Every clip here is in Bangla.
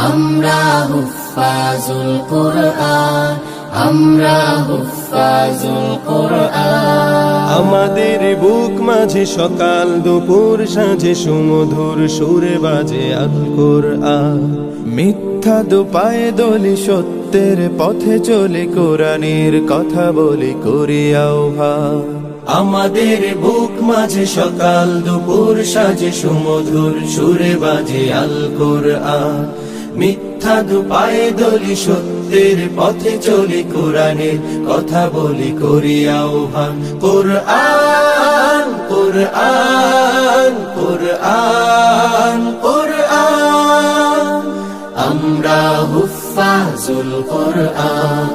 আমরা হুফাজুল কুরআন, আমরা হুফাজুল কুরআন। আমাদের বুক মাঝে সকাল দুপুর সাঁঝে সুমধুর সুরে বাজে আল কুরআন। মিথ্যা দুপায়ে দলি সত্যের পথে চলে কোরআনের কথা বলি করি আহ্বান। আমাদের বুক মাঝে সকাল দুপুর সাজে সুমধুর সুরে বাজে আল কুরআন। মিথ্যা দুপায়ে দলি সত্যের পথে চলি কোরআনের কথা বলি করি আহ্বান। কুরআন কুরআন কুরআন কুরআন। আমরা হুফাজুল কুরআন,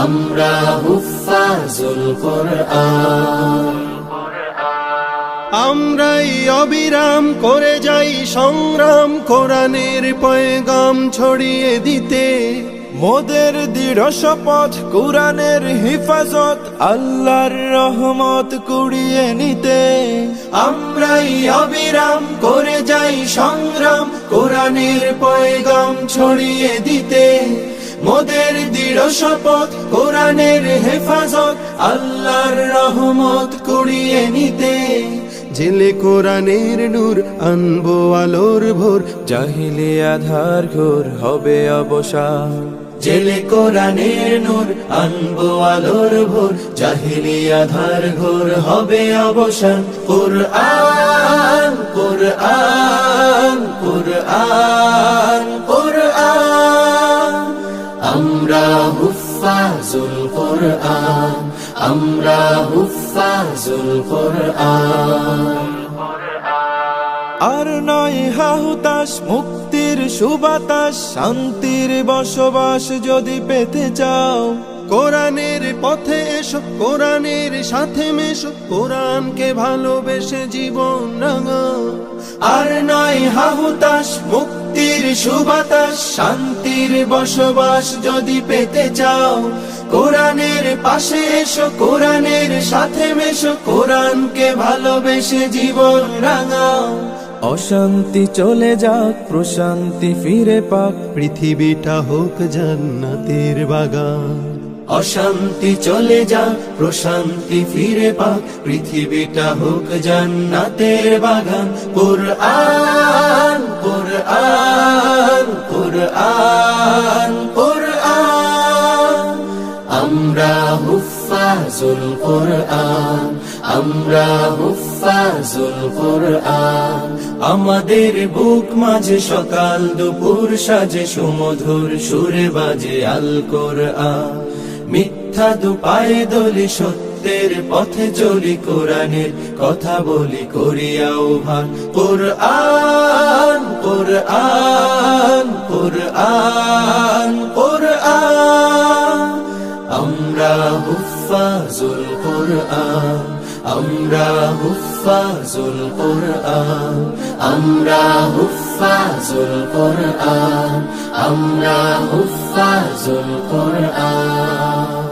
আমরা হুফাজুল কুরআন। আমরাই অবিরাম করে যাই সংগ্রাম কোরআনের পয়গাম ছড়িয়ে দিতে। মোদের দৃঢ় শপথ কোরআনের হিফাজত আল্লাহর রহমত কুড়িয়ে নিতে। আমরাই অবিরাম করে যাই সংগ্রাম কোরআনের পয়গাম ছড়িয়ে দিতে। মোদের দৃঢ় শপথ কোরআনের হেফাজত আল্লাহর রহমত কুড়িয়ে নিতে। জেলে কোরআনের নূর আনবো আলোর ভোর, জাহিলে আধার ঘোর হবে অবসান। জেলে কোরআনের নূর আনবো আলোর ভোর, জাহিলি আধার ঘোর হবে অবসান। কুরআন কুরআন কুরআন কুরআন। আমরা হুফাজুল কুরআন, আমরা হুফাজুল কুরআন। আর নয় হাহুতাশ মুক্তির সুবাতাস, শান্তির বসবাস যদি পেতে চাও কোরআনের পথে এসো, কোরআনের সাথে মেশো, কোরআনকে ভালোবেসে জীবন রাঙাও। আর নয় হাহুতাশ মুক্তির সুবাতাস, শান্তির বসবাস যদি পেতে চাও কোরআনের পাশে এসো, কোরআনের সাথে মেশো, কোরআনকে ভালোবেসে জীবন রাঙাও। অশান্তি চলে যাক প্রশান্তি ফিরে পাক, পৃথিবীটা হোক জান্নাতের বাগান। অশান্তি চলে যাক প্রশান্তি ফিরে পাক, পৃথিবীটা হোক জান্নাতের বাগান। কুরআন কুরআন কুরআন কুরআন। আমরা হুফাজুল কুরআন, আমরা হুফাজুল কুরআন। আমাদের বুক মাঝে সকাল দুপুর সাজে সুমধুর সুরে বাজে আল কুরআন। মিথ্যা দুপায়ে দলি সত্যের পথে চলি কোরআনের কথা বলি করি আহ্বান। কুরআন কুরআন কুরআন কুরআন। আমরা হুফাজুল কুরআন, আমরা হুফাজুল কুরআন, আমরা হুফাজুল কুরআন, আমরা হুফাজুল কুরআন।